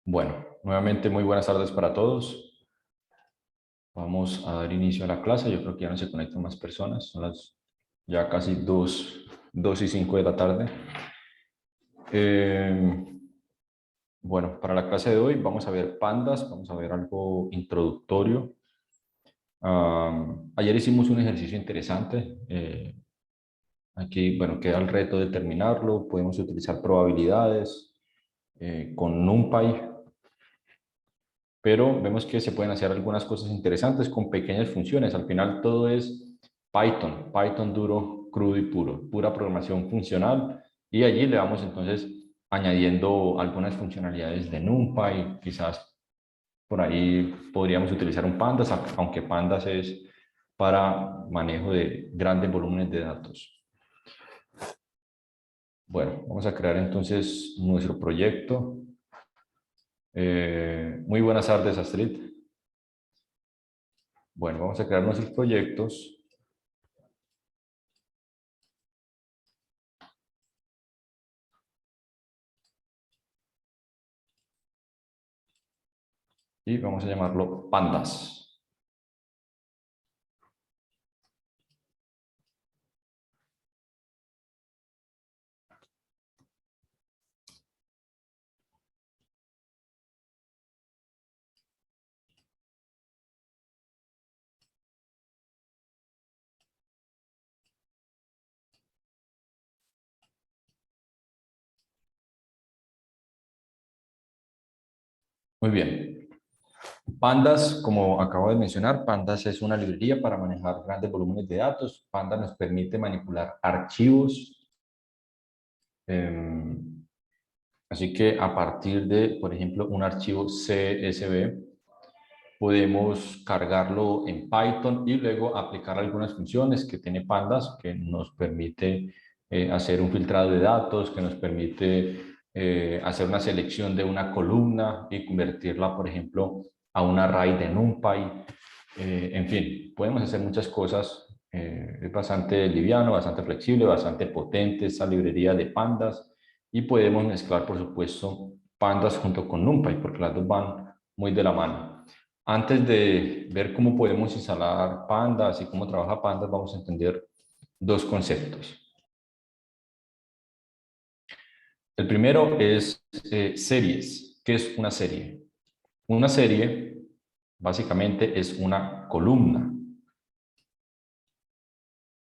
Bueno, nuevamente muy buenas tardes para todos. Vamos a dar inicio a la clase. Yo creo que ya no se conectan más personas. Son las ya casi 2:05 de la tarde. Bueno, para la clase de hoy vamos a ver pandas, vamos a ver algo introductorio. Ayer hicimos un ejercicio interesante. Aquí, bueno, queda el reto de terminarlo. Podemos utilizar probabilidades con NumPy. Pero vemos que se pueden hacer algunas cosas interesantes con pequeñas funciones. Al final todo es Python duro, crudo y puro, pura programación funcional, y allí le vamos entonces añadiendo algunas funcionalidades de NumPy. Quizás por ahí podríamos utilizar un Pandas, aunque Pandas es para manejo de grandes volúmenes de datos. Bueno, vamos a crear entonces nuestro proyecto. Muy buenas tardes, Astrid. Bueno, vamos a crear nuestros proyectos. Y vamos a llamarlo pandas. Muy bien. Pandas, como acabo de mencionar, Pandas es una librería para manejar grandes volúmenes de datos. Pandas nos permite manipular archivos. Eh, Así que a partir de, por ejemplo, un archivo CSV, podemos cargarlo en Python y luego aplicar algunas funciones que tiene Pandas, que nos permite hacer un filtrado de datos, que nos permite hacer una selección de una columna y convertirla, por ejemplo, a un array de NumPy. En fin, podemos hacer muchas cosas. Es bastante liviano, bastante flexible, bastante potente esta librería de Pandas, y podemos mezclar, por supuesto, Pandas junto con NumPy, porque las dos van muy de la mano. Antes de ver cómo podemos instalar Pandas y cómo trabaja Pandas, vamos a entender dos conceptos. El primero es series. ¿Qué es una serie? Una serie básicamente es una columna.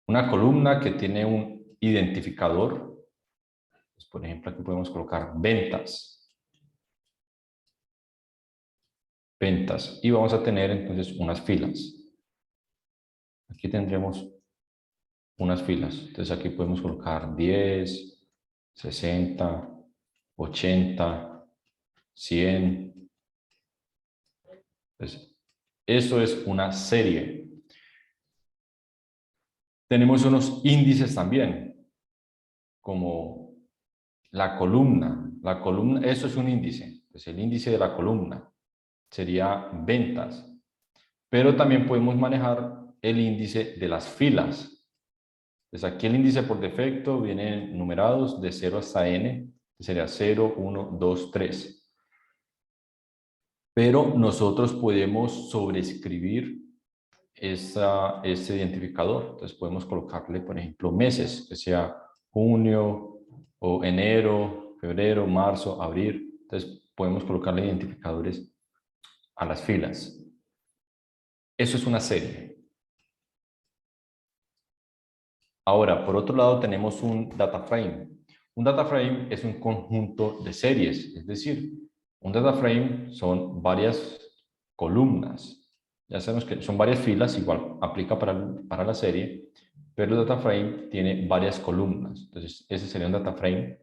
Una columna que tiene un identificador. Pues, por ejemplo, aquí podemos colocar ventas. Ventas. Y vamos a tener entonces unas filas. Aquí tendremos unas filas. Entonces aquí podemos colocar 10, 60, 80, 100. Entonces, eso es una serie. Tenemos unos índices también, como la columna. La columna, eso es un índice. Pues el índice de la columna sería ventas. Pero también podemos manejar el índice de las filas. Entonces aquí el índice por defecto viene numerados de 0 hasta n, que sería 0, 1, 2, 3. Pero nosotros podemos sobreescribir ese identificador. Entonces podemos colocarle, por ejemplo, meses, que sea junio o enero, febrero, marzo, abril. Entonces podemos colocarle identificadores a las filas. Eso es una serie. Ahora, por otro lado, tenemos un data frame. Un data frame es un conjunto de series, es decir, un data frame son varias columnas. Ya sabemos que son varias filas, igual aplica para la serie, pero el data frame tiene varias columnas. Entonces, ese sería un data frame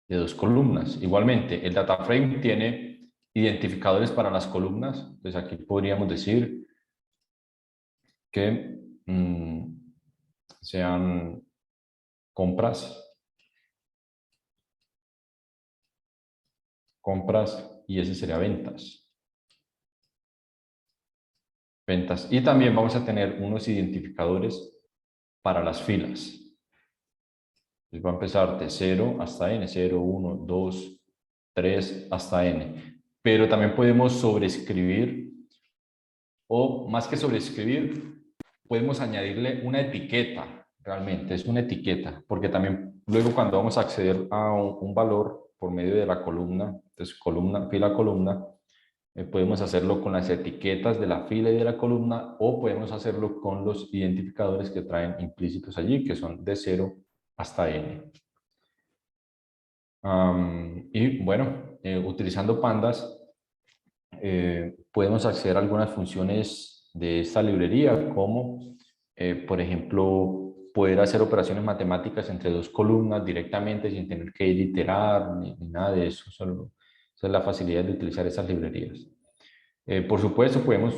de 2 columnas. Igualmente, el data frame tiene identificadores para las columnas. Entonces, aquí podríamos decir que sean compras, y ese sería ventas. Ventas. Y también vamos a tener unos identificadores para las filas. Entonces va a empezar de 0 hasta n, 0, 1, 2, 3 hasta n. pero también podemos sobreescribir, o más que sobreescribir, podemos añadirle una etiqueta, realmente es una etiqueta, porque también luego cuando vamos a acceder a un valor por medio de la columna, entonces columna, fila, columna, podemos hacerlo con las etiquetas de la fila y de la columna, o podemos hacerlo con los identificadores que traen implícitos allí, que son de 0 hasta n. Y bueno, utilizando pandas, podemos acceder a algunas funciones de esta librería, como por ejemplo poder hacer operaciones matemáticas entre dos columnas directamente sin tener que iterar ni nada de eso. Solo, esa es la facilidad de utilizar esas librerías. Por supuesto, podemos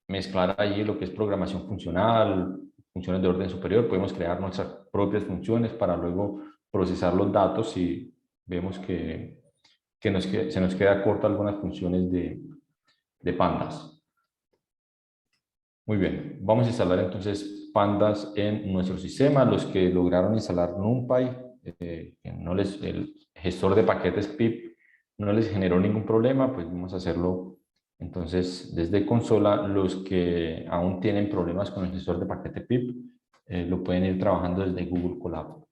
mezclar allí lo que es programación funcional, funciones de orden superior, podemos crear nuestras propias funciones para luego procesar los datos si vemos que se nos queda corta algunas funciones de pandas. Muy bien, vamos a instalar entonces pandas en nuestro sistema. Los que lograron instalar NumPy, que no les, el gestor de paquetes pip no les generó ningún problema, pues vamos a hacerlo entonces desde consola. Los que aún tienen problemas con el gestor de paquete pip, lo pueden ir trabajando desde Google Colab.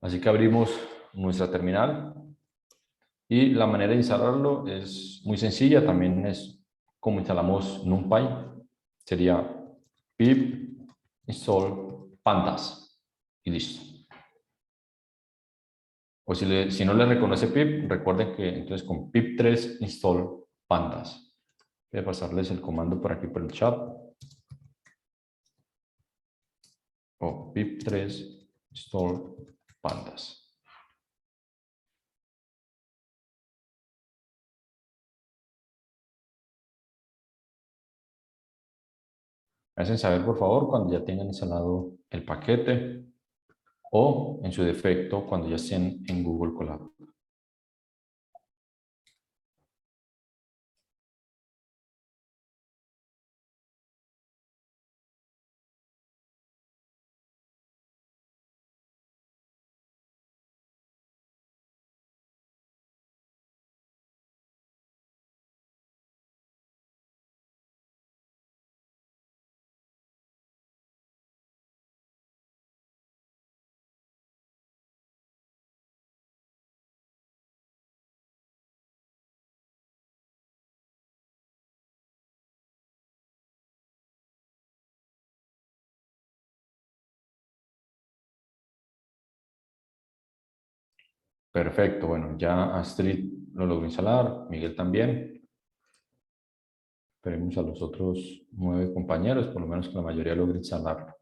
Así que abrimos nuestra terminal y la manera de instalarlo es muy sencilla, también es como instalamos NumPy. Sería pip install pandas y listo. O si no le reconoce pip, recuerden que entonces con pip3 install pandas. Voy a pasarles el comando por aquí por el chat. O pip3 install pandas. Me hacen saber por favor cuando ya tengan instalado el paquete, o en su defecto cuando ya estén en Google Colab. Perfecto, bueno, ya Astrid lo logró instalar, Miguel también. Esperemos a los otros 9 compañeros, por lo menos que la mayoría logre instalarlo.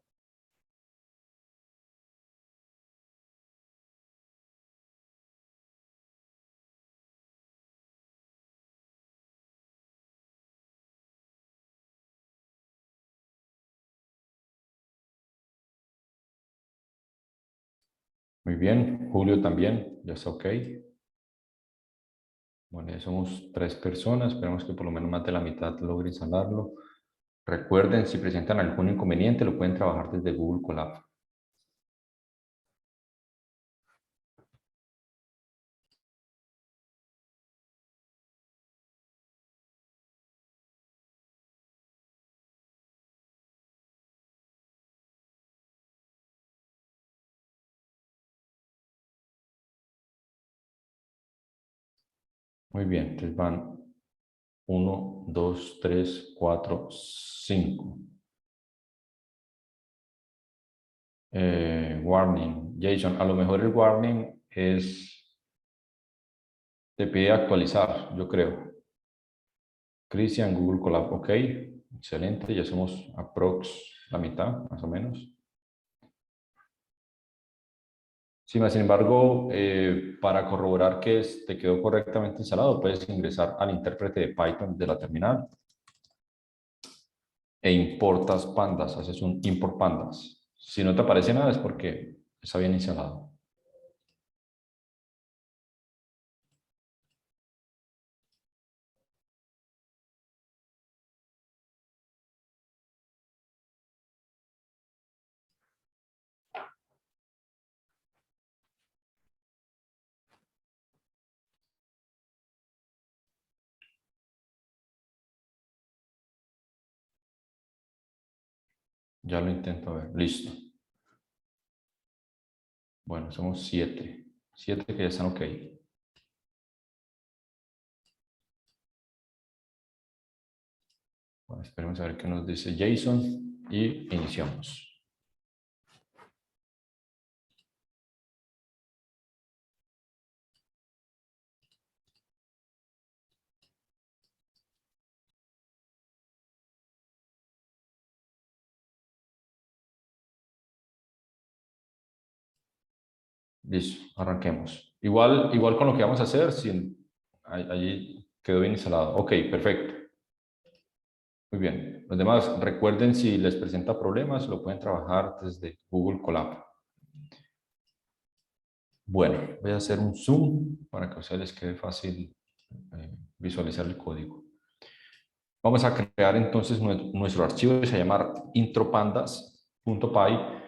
Muy bien, Julio también, ya está ok. Bueno, ya somos 3 personas, esperemos que por lo menos más de la mitad logre instalarlo. Recuerden, si presentan algún inconveniente, lo pueden trabajar desde Google Colab. Muy bien, entonces van 1, 2, 3, 4, 5. Warning, Jason, a lo mejor el warning te pide actualizar, yo creo. Cristian, Google Colab, ok, excelente, ya somos aprox la mitad, más o menos. Sí, más sin embargo, para corroborar que te quedó correctamente instalado, puedes ingresar al intérprete de Python de la terminal e importas pandas, haces un import pandas. Si no te aparece nada es porque está bien instalado. Ya lo intento ver. Listo. Bueno, somos 7. 7 que ya están ok. Bueno, esperemos a ver qué nos dice Jason y iniciamos. Listo, arranquemos. Igual con lo que vamos a hacer, allí quedó bien instalado. Ok, perfecto. Muy bien. Los demás, recuerden si les presenta problemas, lo pueden trabajar desde Google Colab. Bueno, voy a hacer un zoom para que a ustedes les quede fácil visualizar el código. Vamos a crear entonces nuestro archivo que se llama intropandas.py.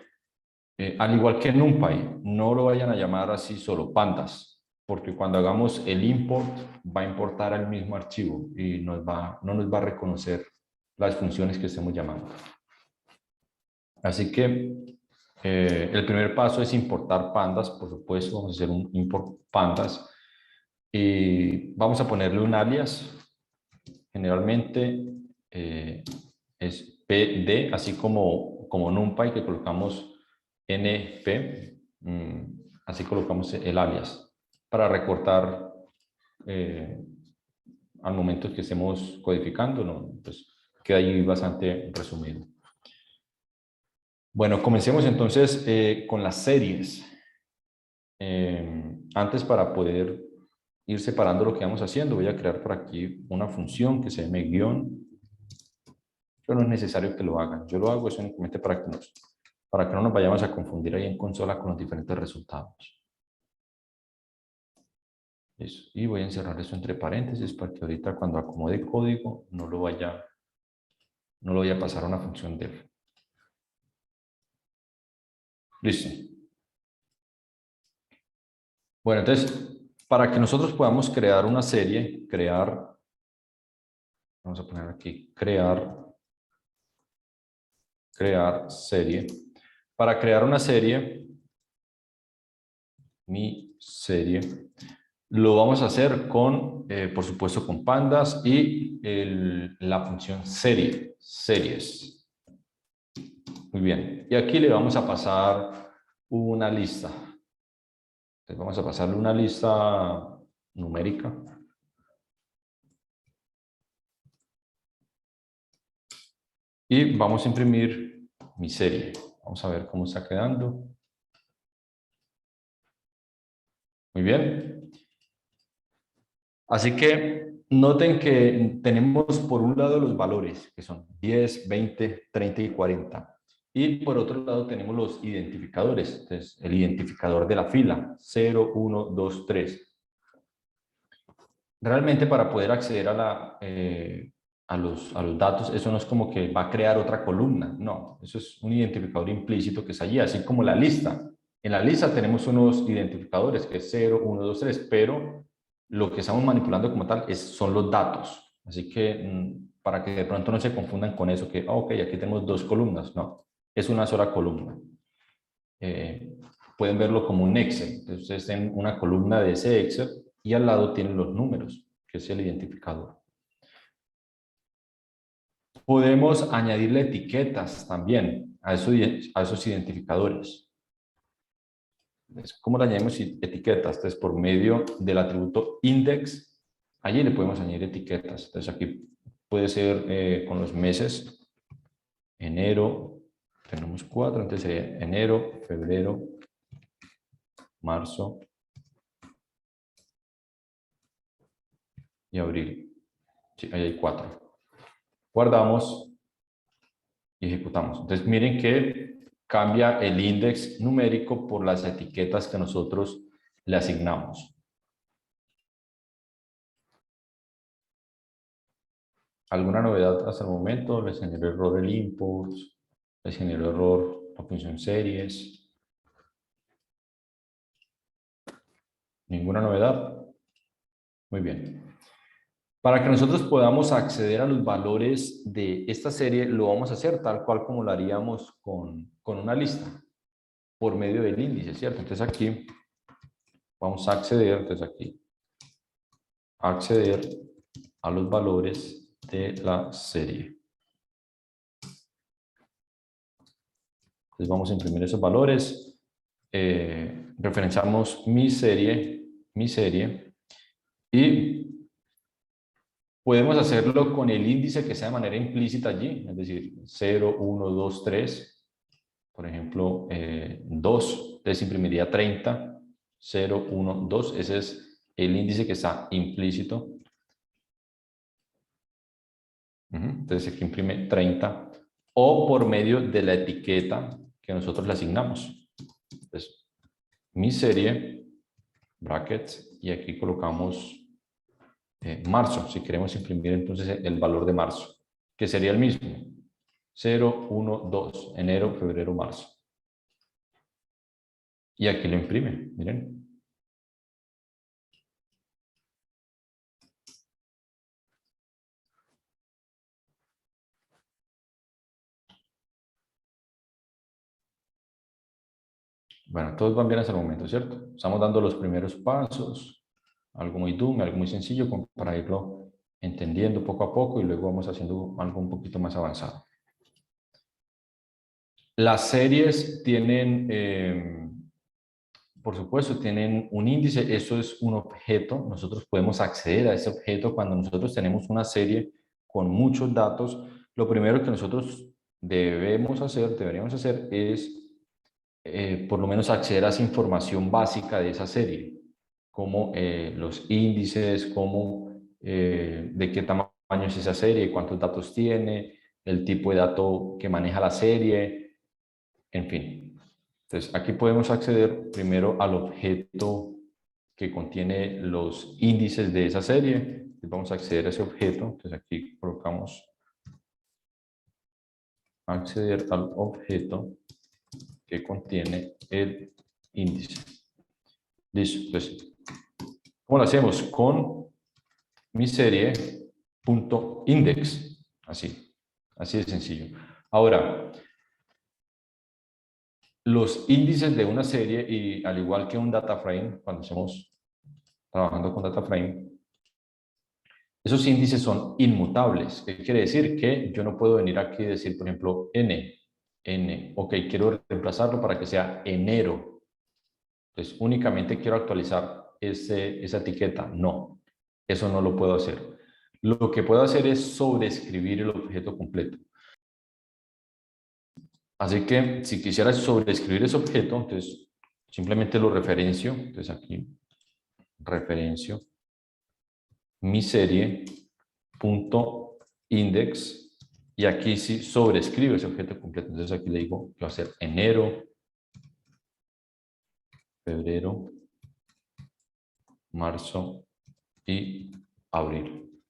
Al igual que NumPy, no lo vayan a llamar así solo pandas, porque cuando hagamos el import va a importar el mismo archivo y no nos va a reconocer las funciones que estemos llamando. Así que el primer paso es importar pandas, por supuesto, vamos a hacer un import pandas y vamos a ponerle un alias, generalmente es pd, así como NumPy que colocamos np, así colocamos el alias para recortar al momento que estemos codificando, ¿no? Pues queda ahí bastante resumido. Bueno, comencemos entonces con las series. Antes, para poder ir separando lo que vamos haciendo, voy a crear por aquí una función que se llame guión. Pero no es necesario que lo hagan. Yo lo hago es únicamente para que no nos vayamos a confundir ahí en consola con los diferentes resultados. Eso. Y voy a encerrar esto entre paréntesis para que ahorita cuando acomode código no lo vaya a pasar a una función def. Listo. Bueno, entonces, para que nosotros podamos crear una serie, vamos a poner aquí, crear serie. Para crear una serie, mi serie, lo vamos a hacer con, por supuesto, con pandas y la función series. Muy bien. Y aquí le vamos a pasar una lista. Entonces vamos a pasarle una lista numérica. Y vamos a imprimir mi serie. Vamos a ver cómo está quedando. Muy bien. Así que noten que tenemos por un lado los valores, que son 10, 20, 30 y 40. Y por otro lado tenemos los identificadores. Entonces, el identificador de la fila, 0, 1, 2, 3. Realmente para poder acceder a los datos, eso no es como que va a crear otra columna. No, eso es un identificador implícito que es allí, así como la lista. En la lista tenemos unos identificadores que es 0, 1, 2, 3, pero lo que estamos manipulando como tal son los datos. Así que para que de pronto no se confundan con eso, que, ok, aquí tenemos dos columnas. No, es una sola columna. Pueden verlo como un Excel. Entonces, ustedes tienen una columna de ese Excel y al lado tienen los números, que es el identificador. Podemos añadirle etiquetas también a esos identificadores. ¿Cómo le añadimos etiquetas? Entonces, por medio del atributo index, allí le podemos añadir etiquetas. Entonces, aquí puede ser con los meses. Enero, tenemos 4, entonces sería enero, febrero, marzo y abril. Sí, ahí hay 4. Guardamos y ejecutamos. Entonces, miren que cambia el índice numérico por las etiquetas que nosotros le asignamos. ¿Alguna novedad hasta el momento? ¿Les generó error el import? ¿Les generó error la función series? ¿Ninguna novedad? Muy bien. Para que nosotros podamos acceder a los valores de esta serie, lo vamos a hacer tal cual como lo haríamos con una lista, por medio del índice, ¿cierto? Entonces aquí vamos a acceder, entonces aquí, acceder a los valores de la serie. Entonces vamos a imprimir esos valores, referenciamos mi serie, y podemos hacerlo con el índice que sea de manera implícita allí, es decir, 0, 1, 2, 3, por ejemplo, 2, entonces imprimiría 30, 0, 1, 2, ese es el índice que está implícito. Entonces aquí imprime 30, o por medio de la etiqueta que nosotros le asignamos. Entonces, mi serie, brackets, y aquí colocamos marzo, si queremos imprimir entonces el valor de marzo, que sería el mismo, 0, 1, 2, enero, febrero, marzo. Y aquí lo imprime, miren. Bueno, todos van bien hasta el momento, ¿cierto? Estamos dando los primeros pasos, algo muy dummy, algo muy sencillo para irlo entendiendo poco a poco y luego vamos haciendo algo un poquito más avanzado. Las series tienen, por supuesto, tienen un índice, eso es un objeto, nosotros podemos acceder a ese objeto cuando nosotros tenemos una serie con muchos datos. Lo primero que nosotros deberíamos hacer es por lo menos acceder a esa información básica de esa serie, como los índices, como de qué tamaño es esa serie, cuántos datos tiene, el tipo de dato que maneja la serie, en fin. Entonces, aquí podemos acceder primero al objeto que contiene los índices de esa serie. Entonces, vamos a acceder a ese objeto. Entonces, aquí colocamos acceder al objeto que contiene el índice. Listo. Entonces, ¿cómo lo hacemos? Con mi serie.index. Así de sencillo. Ahora, los índices de una serie, y al igual que un data frame, cuando estamos trabajando con data frame, esos índices son inmutables. ¿Qué quiere decir? Que yo no puedo venir aquí y decir, por ejemplo, ok, quiero reemplazarlo para que sea enero. Entonces, únicamente quiero actualizar esa etiqueta. No, eso no lo puedo hacer. Lo que puedo hacer es sobreescribir el objeto completo. Así que si quisiera sobreescribir ese objeto, entonces simplemente lo referencio. Entonces aquí referencio mi serie.index y aquí sí sobrescribo ese objeto completo. Entonces aquí le digo que va a ser enero, febrero, marzo y abril.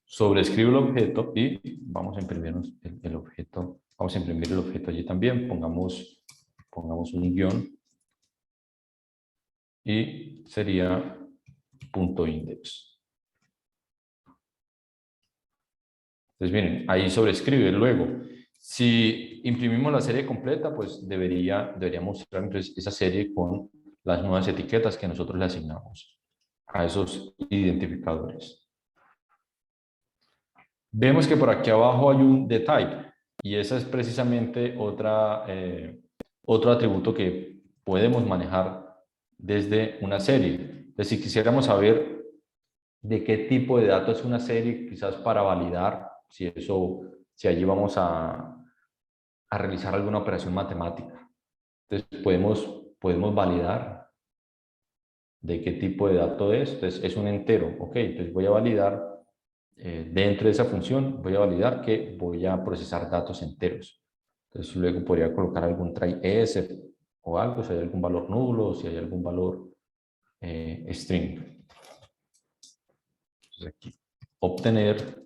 Sobrescribo el objeto y vamos a imprimir el objeto. Vamos a imprimir el objeto allí también. Pongamos un guión y sería .index. Entonces, miren, ahí sobrescribe. Luego, si imprimimos la serie completa, pues deberíamos mostrar entonces esa serie con las nuevas etiquetas que nosotros le asignamos a esos identificadores. Vemos que por aquí abajo hay un dtype y esa es precisamente otro atributo que podemos manejar desde una serie. Entonces, si quisiéramos saber de qué tipo de datos es una serie, quizás para validar si allí vamos a realizar alguna operación matemática. Entonces, podemos validar de qué tipo de dato es. Entonces, es un entero. Ok, entonces voy a validar dentro de esa función, voy a validar que voy a procesar datos enteros. Entonces, luego podría colocar algún try s o algo, si hay algún valor nulo, si hay algún valor string. Entonces, aquí, obtener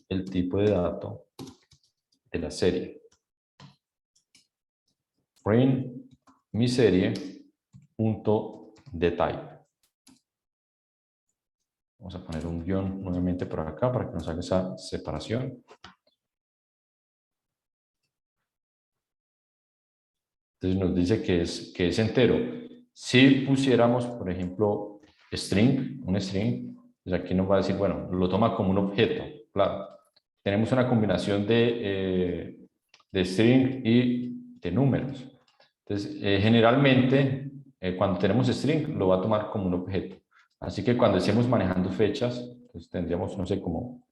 el tipo de dato de la serie. Print mi serie punto dtype. Vamos a poner un guión nuevamente por acá para que nos haga esa separación. Entonces nos dice que es entero. Si pusiéramos, por ejemplo, string, un string, pues aquí nos va a decir, bueno, lo toma como un objeto. Claro, tenemos una combinación de string y de números. Entonces, generalmente, cuando tenemos string, lo va a tomar como un objeto. Así que cuando estemos manejando fechas, pues tendríamos, no sé, como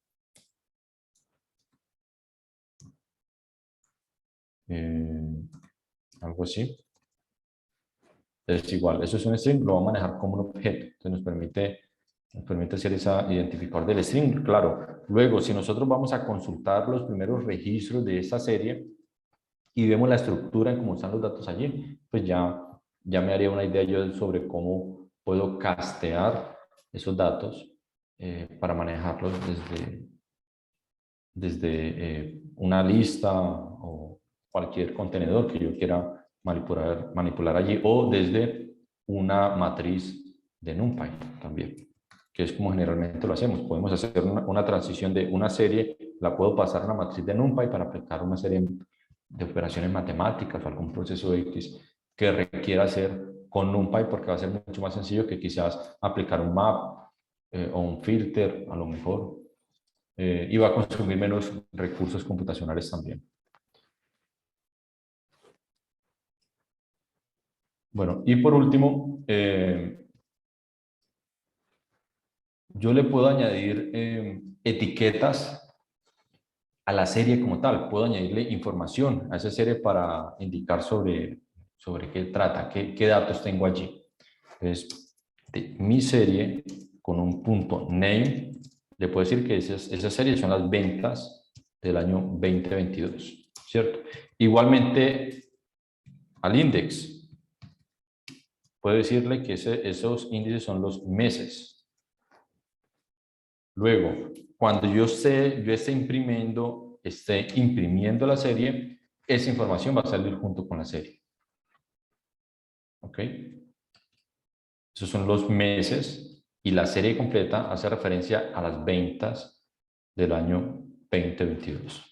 algo así. Es igual, eso es un string, lo va a manejar como un objeto. Entonces nos permite hacer esa identificador del string. Claro, luego, si nosotros vamos a consultar los primeros registros de esta serie y vemos la estructura en cómo están los datos allí, pues ya me haría una idea yo sobre cómo puedo castear esos datos para manejarlos desde una lista o cualquier contenedor que yo quiera manipular allí, o desde una matriz de NumPy también, que es como generalmente lo hacemos. Podemos hacer una transición de una serie, la puedo pasar a una matriz de NumPy para aplicar una serie de operaciones matemáticas o algún proceso X que requiera hacer con NumPy, porque va a ser mucho más sencillo que quizás aplicar un map o un filter, a lo mejor, y va a consumir menos recursos computacionales también. Bueno, y por último, yo le puedo añadir etiquetas a la serie como tal. Puedo añadirle información a esa serie para indicar sobre qué trata, qué datos tengo allí. Entonces, de mi serie con un punto name, le puedo decir que esas series son las ventas del año 2022, ¿cierto? Igualmente al index, puedo decirle que esos índices son los meses. Luego, cuando yo esté imprimiendo la serie, esa información va a salir junto con la serie. ¿Ok? Esos son los meses y la serie completa hace referencia a las ventas del año 2022.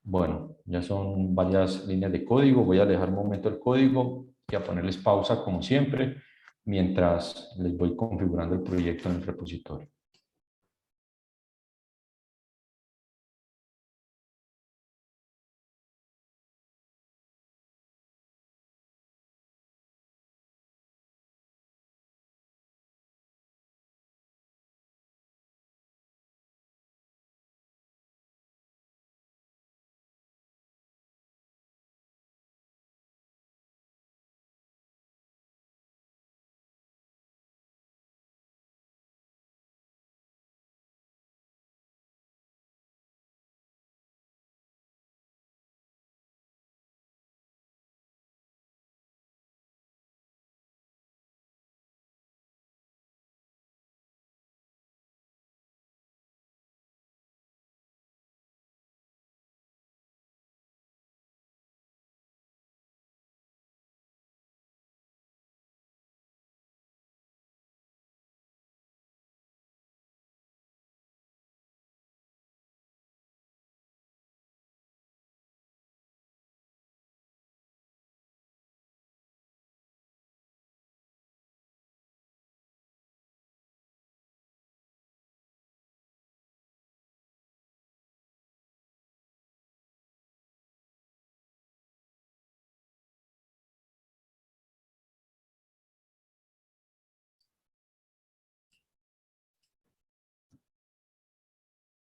Bueno, ya son varias líneas de código. Voy a dejar un momento el código y a ponerles pausa como siempre, mientras les voy configurando el proyecto en el repositorio.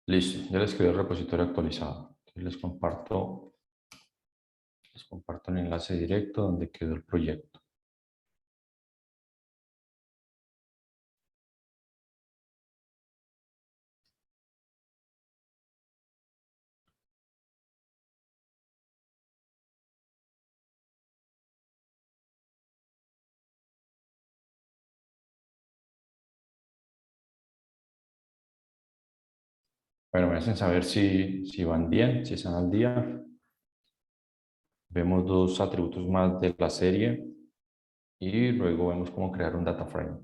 Listo, ya les quedó el repositorio actualizado. Entonces les comparto el enlace directo donde quedó el proyecto. Bueno, me hacen saber si van bien, si están al día. Vemos dos atributos más de la serie y luego vemos cómo crear un data frame.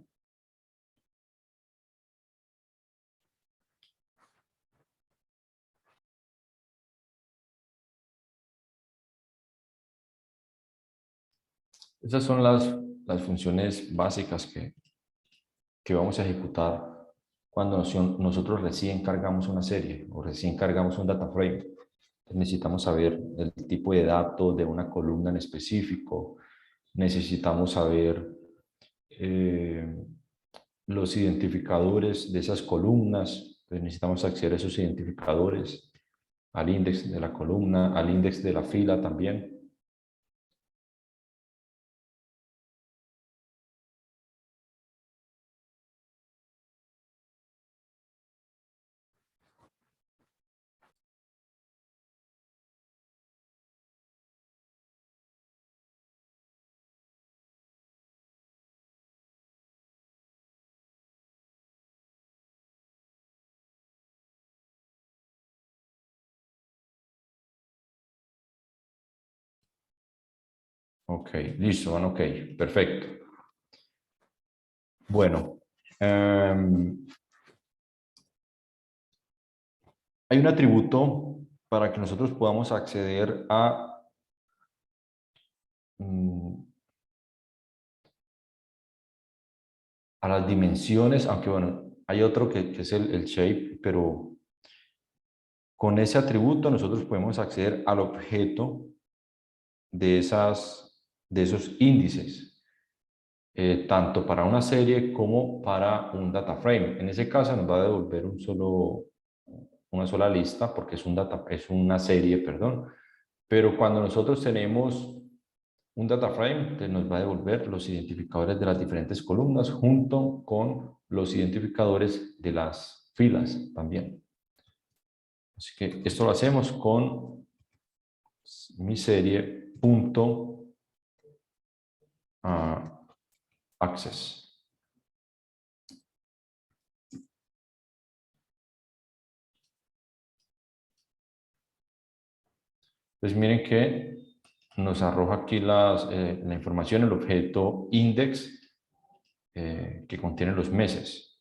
Esas son las funciones básicas que vamos a ejecutar cuando nosotros recién cargamos una serie o recién cargamos un data frame. Necesitamos saber el tipo de datos de una columna en específico. Necesitamos saber los identificadores de esas columnas. Entonces necesitamos acceder a esos identificadores, al índice de la columna, al índice de la fila también. Ok, listo, bueno, ok, perfecto. Bueno, hay un atributo para que nosotros podamos acceder a las dimensiones, aunque bueno, hay otro que es el shape, pero con ese atributo nosotros podemos acceder al objeto de esos índices, tanto para una serie como para un data frame. En ese caso nos va a devolver una sola lista porque es una serie, perdón. Pero cuando nosotros tenemos un data frame, pues nos va a devolver los identificadores de las diferentes columnas junto con los identificadores de las filas también. Así que esto lo hacemos con mi serie punto access. Entonces miren que nos arroja aquí la información, el objeto index que contiene los meses.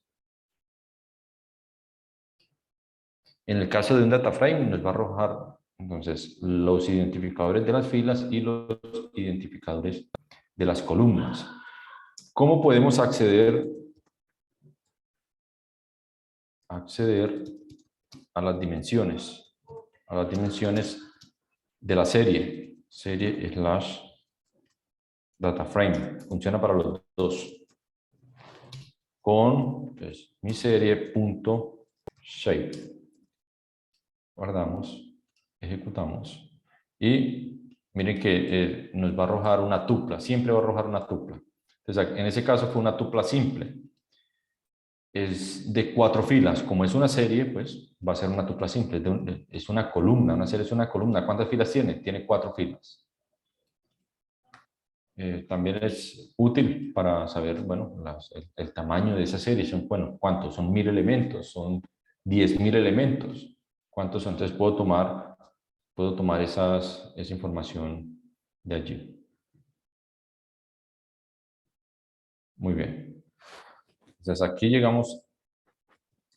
En el caso de un data frame nos va a arrojar entonces los identificadores de las filas y los identificadores de las columnas. ¿Cómo podemos acceder a las dimensiones? A las dimensiones de la serie slash data frame. Funciona para los dos. Con pues, mi serie punto shape. Guardamos, ejecutamos y miren que nos va a arrojar una tupla, siempre va a arrojar una tupla. Entonces, en ese caso fue una tupla simple. Es de 4 filas, como es una serie, pues va a ser una tupla simple, es una columna, una serie es una columna. ¿Cuántas filas tiene? Tiene 4 filas. También es útil para saber, bueno, el tamaño de esa serie. Son, bueno, ¿cuántos? Son 1000 elementos, son 10.000 elementos. ¿Cuántos son? Entonces puedo tomar esa información de allí. Muy bien. Entonces aquí llegamos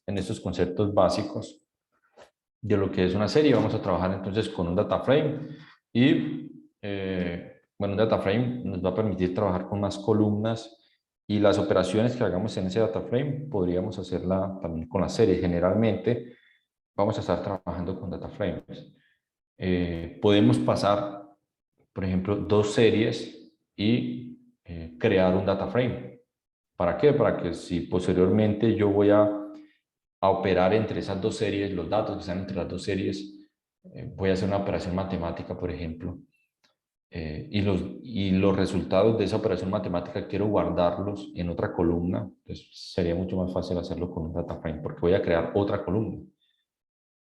en estos conceptos básicos de lo que es una serie. Vamos a trabajar entonces con un data frame y bueno, un data frame nos va a permitir trabajar con más columnas y las operaciones que hagamos en ese data frame podríamos hacerla también con la serie. Generalmente vamos a estar trabajando con data frames. Podemos pasar, por ejemplo, 2 series y crear un data frame. ¿Para qué? Para que si posteriormente yo voy a operar entre esas 2 series, los datos que están entre las 2 series, voy a hacer una operación matemática, por ejemplo, y los resultados de esa operación matemática quiero guardarlos en otra columna, pues sería mucho más fácil hacerlo con un data frame, porque voy a crear otra columna.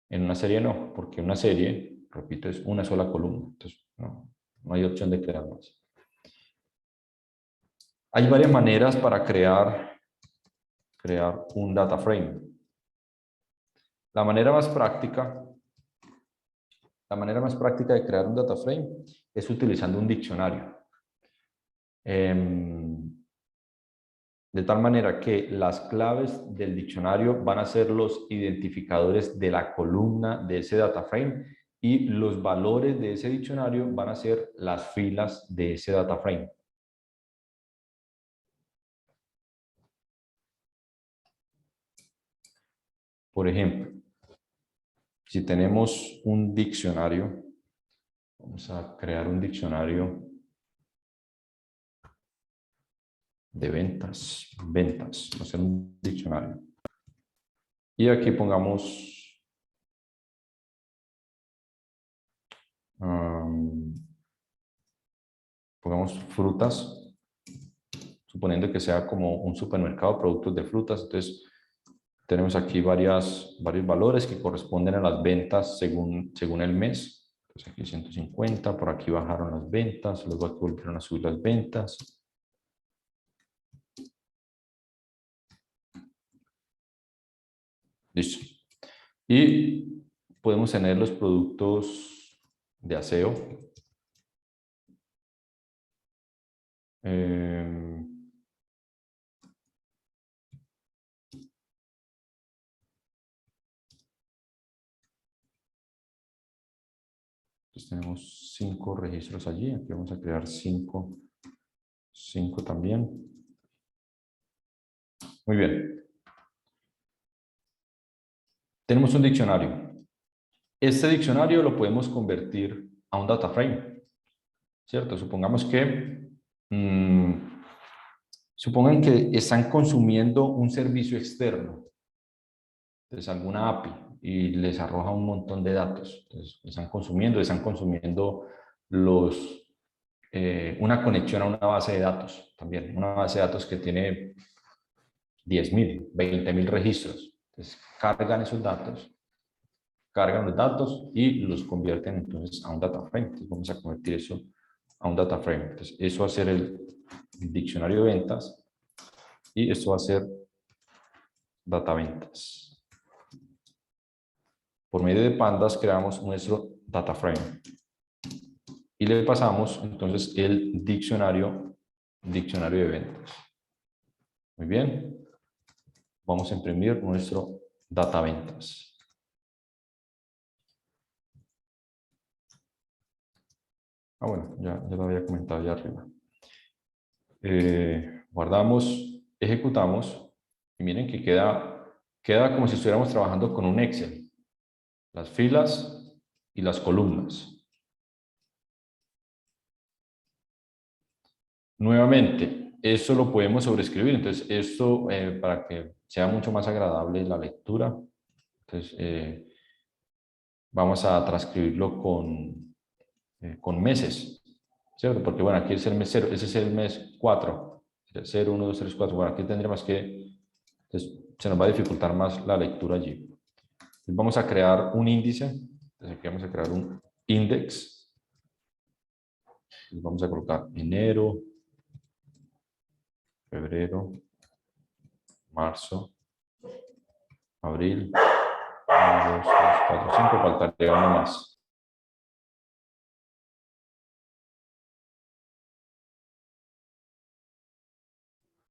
En una serie no, porque una serie, repito, es una sola columna, entonces no hay opción de crear más. Hay varias maneras para crear un data frame. La manera más práctica la manera más práctica de crear un data frame es utilizando un diccionario. De tal manera que las claves del diccionario van a ser los identificadores de la columna de ese data frame y los valores de ese diccionario van a ser las filas de ese data frame. Por ejemplo, si tenemos un diccionario, vamos a crear un diccionario de ventas, vamos a hacer un diccionario. Y aquí pongamos frutas, suponiendo que sea como un supermercado de productos de frutas. Entonces, tenemos aquí varios valores que corresponden a las ventas según el mes. Entonces, aquí 150, por aquí bajaron las ventas, luego aquí volvieron a subir las ventas. Listo. Y podemos tener los productos de aseo. Entonces tenemos 5 registros allí. Aquí vamos a crear 5 también. Muy bien. Tenemos un diccionario. Este diccionario lo podemos convertir a un data frame, ¿cierto? Supongamos que supongan que están consumiendo un servicio externo, entonces alguna API, y les arroja un montón de datos. Entonces, están consumiendo una conexión a una base de datos también, una base de datos que tiene 10.000, 20.000 registros. Entonces, cargan los datos y los convierten entonces a un data frame. Entonces, vamos a convertir eso a un data frame. Entonces, eso va a ser el diccionario de ventas y esto va a ser data ventas. Por medio de pandas creamos nuestro data frame y le pasamos entonces el diccionario de ventas. Muy bien. Vamos a imprimir nuestro data ventas. Bueno, ya lo había comentado ya arriba. Guardamos, ejecutamos y miren que queda como si estuviéramos trabajando con un Excel. Las filas y las columnas. Nuevamente, esto lo podemos sobreescribir, entonces esto para que sea mucho más agradable la lectura, entonces vamos a transcribirlo con meses, ¿cierto? Porque bueno, aquí es el mes 0, ese es el mes 4, 0, 1, 2, 3, 4, bueno, aquí tendremos que, entonces se nos va a dificultar más la lectura allí. Entonces, vamos a crear un índice, entonces aquí vamos a crear un index, entonces, vamos a colocar enero, febrero, marzo, abril, 1, 2, 3, 4, 5, faltaría uno más.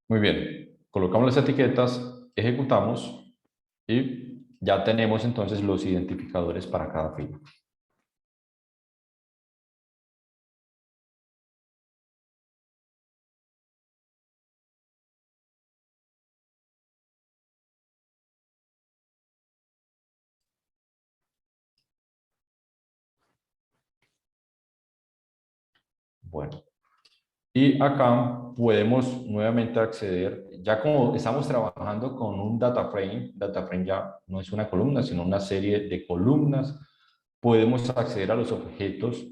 Muy bien, colocamos las etiquetas, ejecutamos y ya tenemos entonces los identificadores para cada fila. Bueno, y acá podemos nuevamente acceder, ya como estamos trabajando con un data frame ya no es una columna, sino una serie de columnas, podemos acceder a los objetos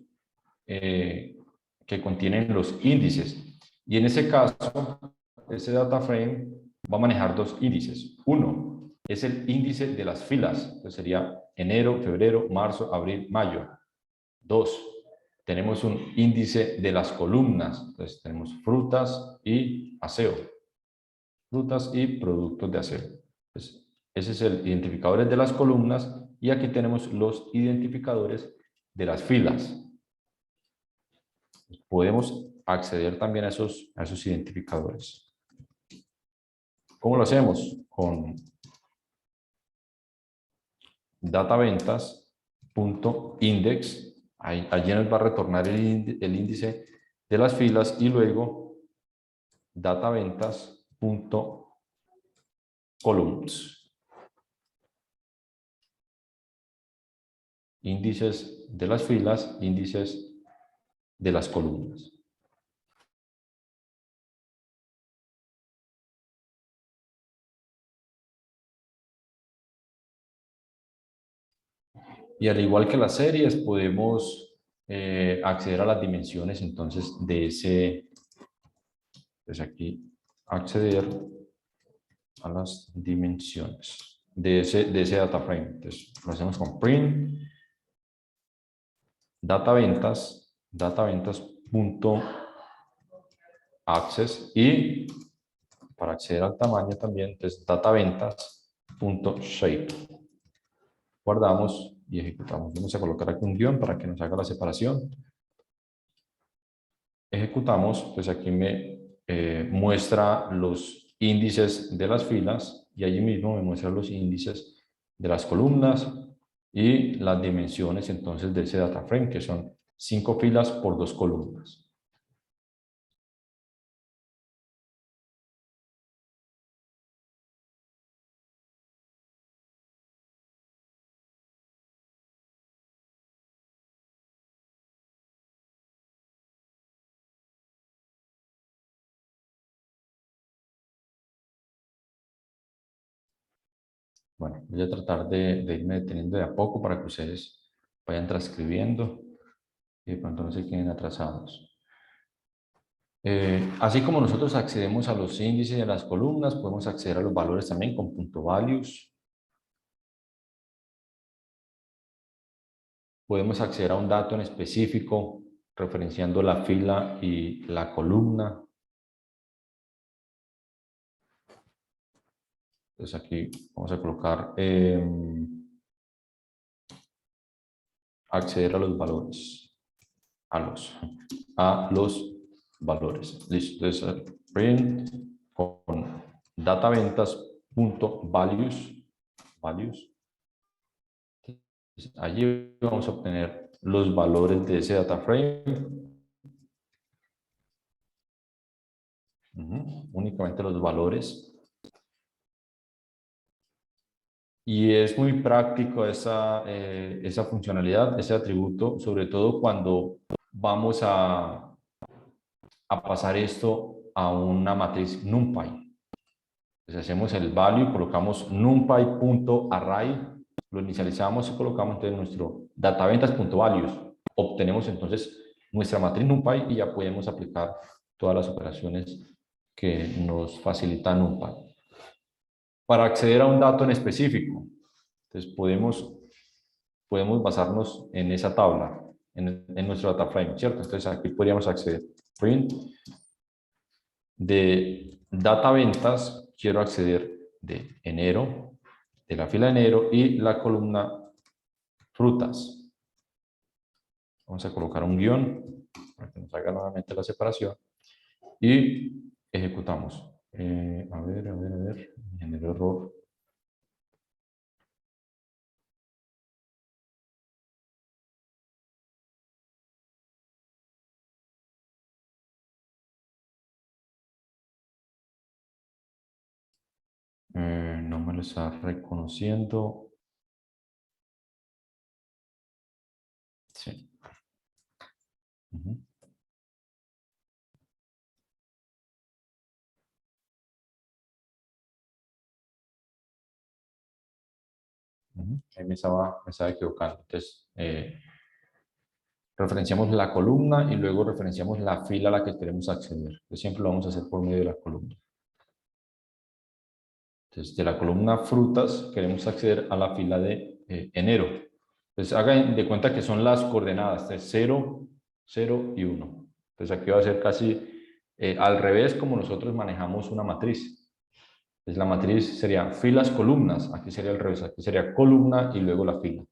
que contienen los índices. Y en ese caso, ese data frame va a manejar dos índices. Uno es el índice de las filas, entonces sería enero, febrero, marzo, abril, mayo. Dos, tenemos un índice de las columnas, entonces tenemos frutas y aseo, frutas y productos de aseo. Entonces, ese es el identificador de las columnas y aquí tenemos los identificadores de las filas. Podemos acceder también a esos identificadores. ¿Cómo lo hacemos? Con dataventas.index. Allí nos va a retornar el índice de las filas y luego dataventas.columns. Índices de las filas, índices de las columnas. Y al igual que las series, podemos acceder a las dimensiones entonces de ese, pues aquí, acceder a las dimensiones de ese data frame. Entonces lo hacemos con print dataventas.access y para acceder al tamaño también, entonces dataventas.shape. Guardamos y ejecutamos. Vamos a colocar aquí un guión para que nos haga la separación. Ejecutamos, pues aquí me muestra los índices de las filas y allí mismo me muestra los índices de las columnas y las dimensiones entonces de ese data frame, que son 5 filas por 2 columnas. Bueno, voy a tratar de irme deteniendo de a poco para que ustedes vayan transcribiendo y de pronto no se queden atrasados. Así como nosotros accedemos a los índices y a las columnas, podemos acceder a los valores también con punto values. Podemos acceder a un dato en específico referenciando la fila y la columna. Entonces aquí vamos a colocar acceder a los valores. A los valores. Listo. Entonces print con dataventas.values. Allí vamos a obtener los valores de ese data frame. Únicamente los valores. Y es muy práctico esa funcionalidad, ese atributo, sobre todo cuando vamos a pasar esto a una matriz NumPy. Entonces hacemos el value, colocamos numpy.array, lo inicializamos y colocamos entonces nuestro dataventas.values. Obtenemos entonces nuestra matriz NumPy y ya podemos aplicar todas las operaciones que nos facilita NumPy. Para acceder a un dato en específico, entonces podemos basarnos en esa tabla, en nuestro data frame, ¿cierto? Entonces aquí podríamos acceder. Print de data ventas, quiero acceder de enero, de la fila de enero y la columna frutas. Vamos a colocar un guión para que nos haga nuevamente la separación y ejecutamos. A ver, me generó error. No me lo está reconociendo. Sí. Ahí me estaba equivocando. Entonces, referenciamos la columna y luego referenciamos la fila a la que queremos acceder. Entonces, siempre lo vamos a hacer por medio de la columna. Entonces, de la columna frutas queremos acceder a la fila de enero. Entonces, hagan de cuenta que son las coordenadas de 0, 0 y 1. Entonces, aquí va a ser casi al revés como nosotros manejamos una matriz. Entonces, la matriz sería filas, columnas. Aquí sería al revés. Aquí sería columna y luego la fila.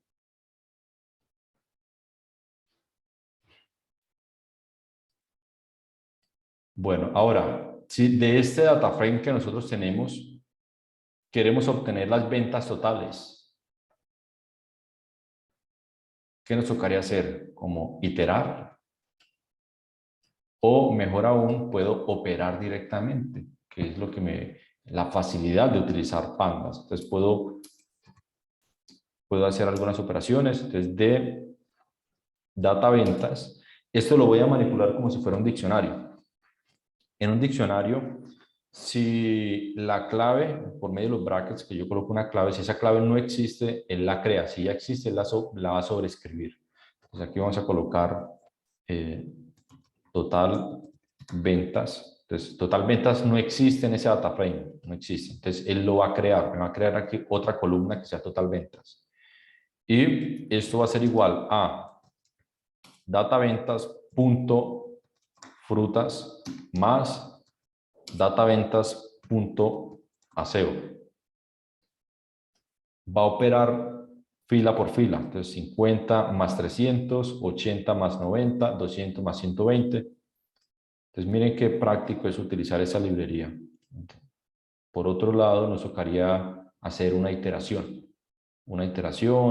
Bueno, ahora, si de este data frame que nosotros tenemos, queremos obtener las ventas totales, ¿qué nos tocaría hacer? Como iterar, o mejor aún, puedo operar directamente, que es lo que la facilidad de utilizar pandas. Entonces puedo hacer algunas operaciones. Entonces de data ventas, esto lo voy a manipular como si fuera un diccionario. En un diccionario, si la clave, por medio de los brackets que yo coloco una clave, si esa clave no existe, él la crea. Si ya existe, él la va a sobreescribir. Entonces aquí vamos a colocar eh, total ventas. Entonces, total ventas no existe en ese data frame, no existe. Entonces, él lo va a crear, me va a crear aquí otra columna que sea total ventas. Y esto va a ser igual a data ventas punto frutas más data ventas punto aseo. Va a operar fila por fila. Entonces, 50 más 300, 80 más 90, 200 más 120. Entonces, miren qué práctico es utilizar esa librería. Por otro lado, nos tocaría hacer una iteración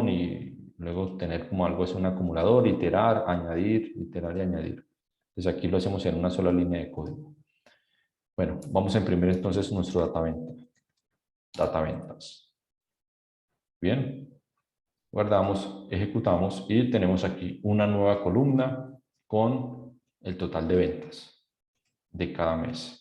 y luego tener como algo es un acumulador, iterar, añadir, iterar y añadir. Entonces, aquí lo hacemos en una sola línea de código. Bueno, vamos a imprimir entonces nuestro data ventas. Bien, guardamos, ejecutamos y tenemos aquí una nueva columna con el total de ventas de cada mes.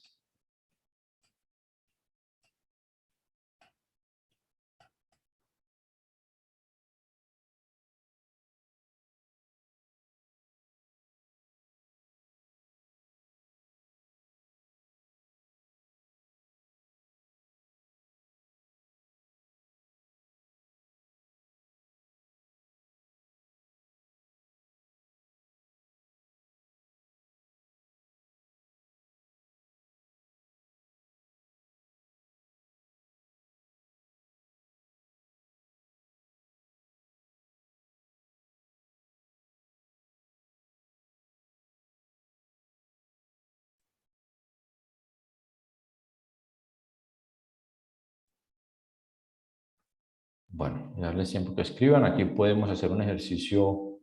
Bueno, ya darles tiempo que escriban. Aquí podemos hacer un ejercicio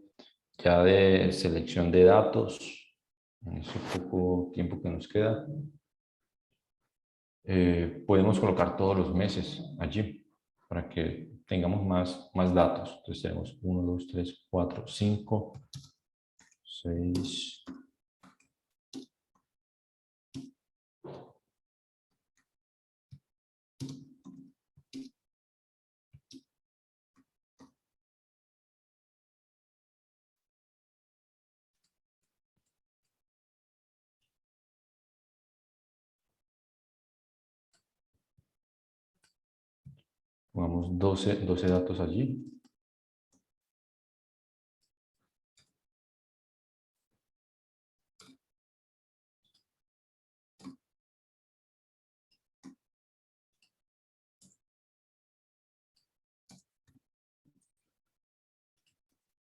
ya de selección de datos en ese poco tiempo que nos queda. Podemos colocar todos los meses allí para que tengamos más datos. Entonces tenemos 1, 2, 3, 4, 5, 6. Pongamos 12 datos allí.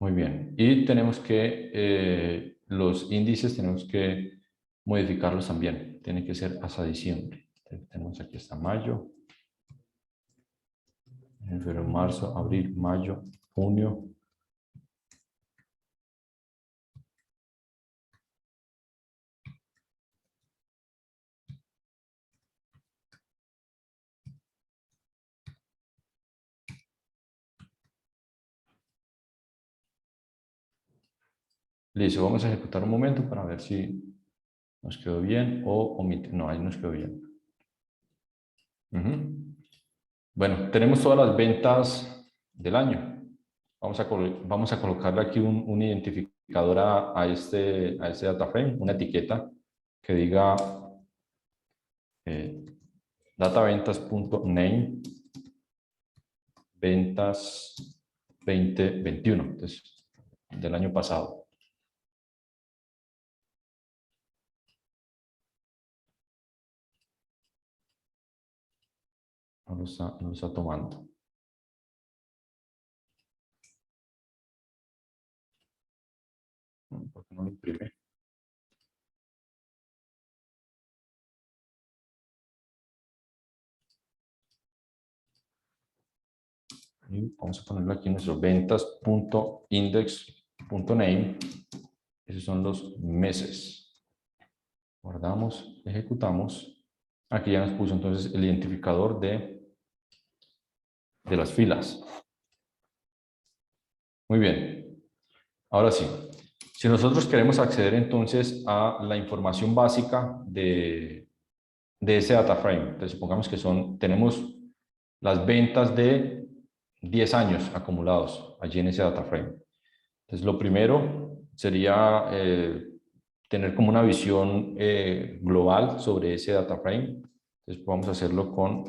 Muy bien. Y tenemos que, los índices tenemos que modificarlos también. Tiene que ser hasta diciembre. Entonces, tenemos aquí hasta mayo, febrero, marzo, abril, mayo, junio. Listo, vamos a ejecutar un momento para ver si nos quedó bien o omite. No, ahí nos quedó bien. Bueno, tenemos todas las ventas del año. Vamos a colocarle aquí un identificador a este data frame, una etiqueta que diga eh, dataventas.name ventas 2021, entonces, del año pasado. No lo está tomando. ¿Por qué no lo imprime? Y vamos a ponerlo aquí en nuestros ventas.index.name. Esos son los meses. Guardamos, ejecutamos. Aquí ya nos puso entonces el identificador de las filas. Muy bien. Ahora sí. Si nosotros queremos acceder entonces a la información básica de ese data frame, entonces supongamos que tenemos las ventas de 10 años acumulados allí en ese data frame. Entonces, lo primero sería tener como una visión global sobre ese data frame. Entonces, vamos a hacerlo con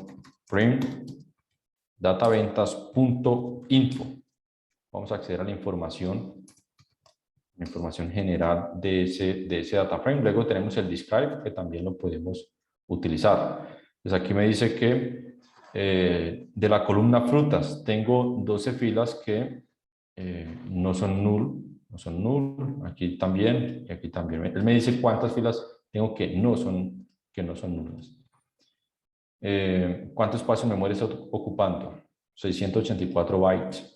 print dataventas.info. Vamos a acceder a la información general de ese data frame. Luego tenemos el describe, que también lo podemos utilizar. Entonces, aquí me dice que de la columna frutas tengo 12 filas que no son null, aquí también, y aquí también. Él me dice cuántas filas tengo que no son nullas. ¿Cuánto espacio memoria está ocupando? 684 bytes.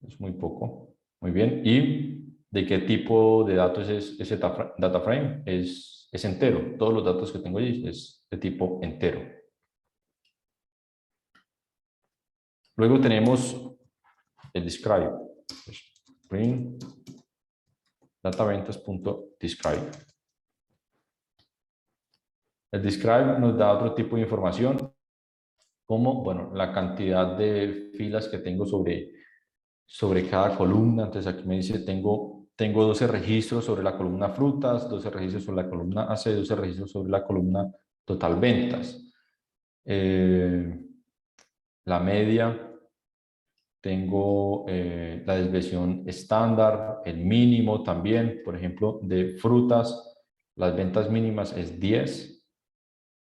Es muy poco. Muy bien. ¿Y de qué tipo de datos es ese data frame? Es entero. Todos los datos que tengo allí es de tipo entero. Luego tenemos el describe. Print dataventas.describe. El describe nos da otro tipo de información, como, bueno, la cantidad de filas que tengo sobre cada columna. Entonces aquí me dice, tengo 12 registros sobre la columna frutas, 12 registros sobre la columna AC, 12 registros sobre la columna total ventas. La media, tengo la desviación estándar, el mínimo también, por ejemplo, de frutas, las ventas mínimas es 10.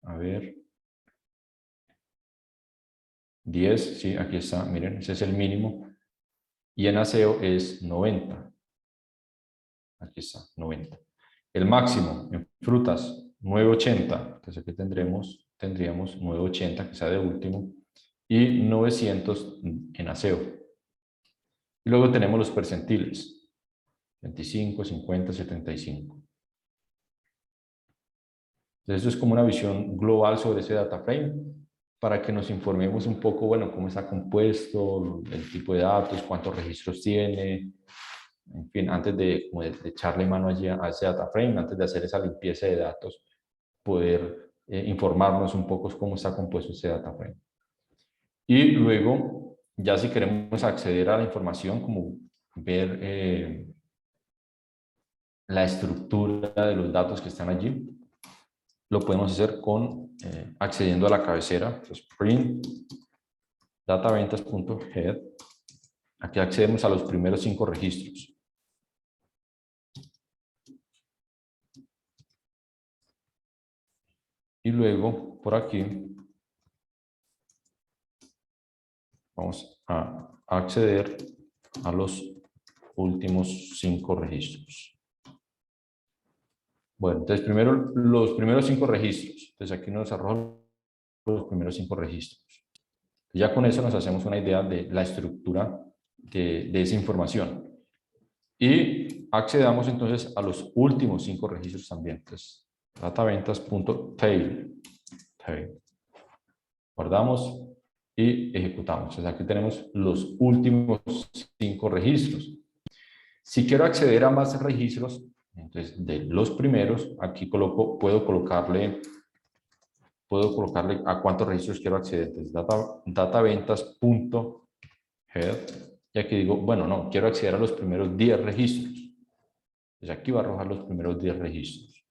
A ver. 10, sí, aquí está, miren, ese es el mínimo. Y en aseo es 90. Aquí está, 90. El máximo en frutas, 980. Entonces aquí tendríamos 980, que sea de último. Y 900 en aseo. Y luego tenemos los percentiles. 25, 50, 75. Entonces esto es como una visión global sobre ese data frame, para que nos informemos un poco, bueno, cómo está compuesto, el tipo de datos, cuántos registros tiene, en fin, antes de echarle mano allí a ese data frame, antes de hacer esa limpieza de datos, poder informarnos un poco cómo está compuesto ese data frame. Y luego, ya si queremos acceder a la información, como ver la estructura de los datos que están allí, lo podemos hacer accediendo a la cabecera. Entonces, print dataventas.head. Aquí accedemos a los primeros 5 registros. Y luego, por aquí, vamos a acceder a los últimos 5 registros. Bueno, entonces primero los primeros 5 registros. Entonces aquí nos arroja los primeros 5 registros. Ya con eso nos hacemos una idea de la estructura de esa información. Y accedamos entonces a los últimos 5 registros también. Entonces, dataventas.tail. Guardamos y ejecutamos. Entonces aquí tenemos los últimos 5 registros. Si quiero acceder a más registros, entonces de los primeros, aquí puedo colocarle a cuántos registros quiero acceder. Entonces dataventas.head. Y aquí digo, bueno, no, quiero acceder a los primeros 10 registros. Entonces aquí va a arrojar los primeros 10 registros.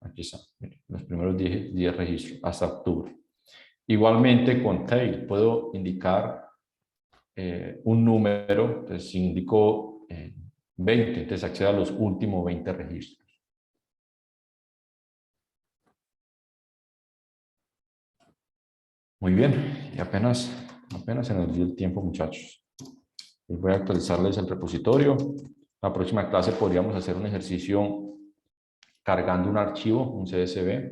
Aquí está, miren, los primeros 10 registros hasta octubre. Igualmente con tail puedo indicar un número. Entonces si indico 20, entonces accedo a los últimos 20 registros. Muy bien, y apenas se nos dio el tiempo, muchachos. Y voy a actualizarles el repositorio. La próxima clase podríamos hacer un ejercicio cargando un archivo, un CSV,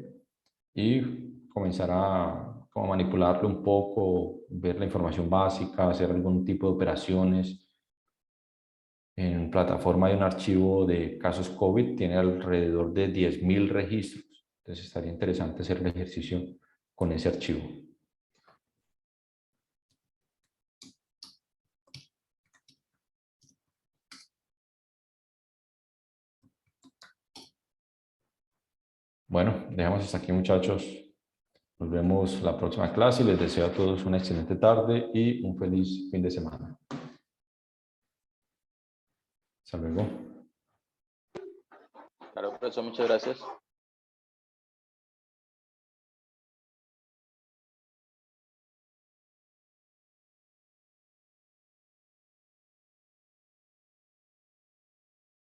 y comenzar a como manipularlo un poco, ver la información básica, hacer algún tipo de operaciones. En plataforma hay un archivo de casos COVID, tiene alrededor de 10.000 registros. Entonces estaría interesante hacer el ejercicio con ese archivo. Bueno, dejamos hasta aquí, muchachos. Nos vemos la próxima clase y les deseo a todos una excelente tarde y un feliz fin de semana. Hasta luego. Claro, profesor, muchas gracias.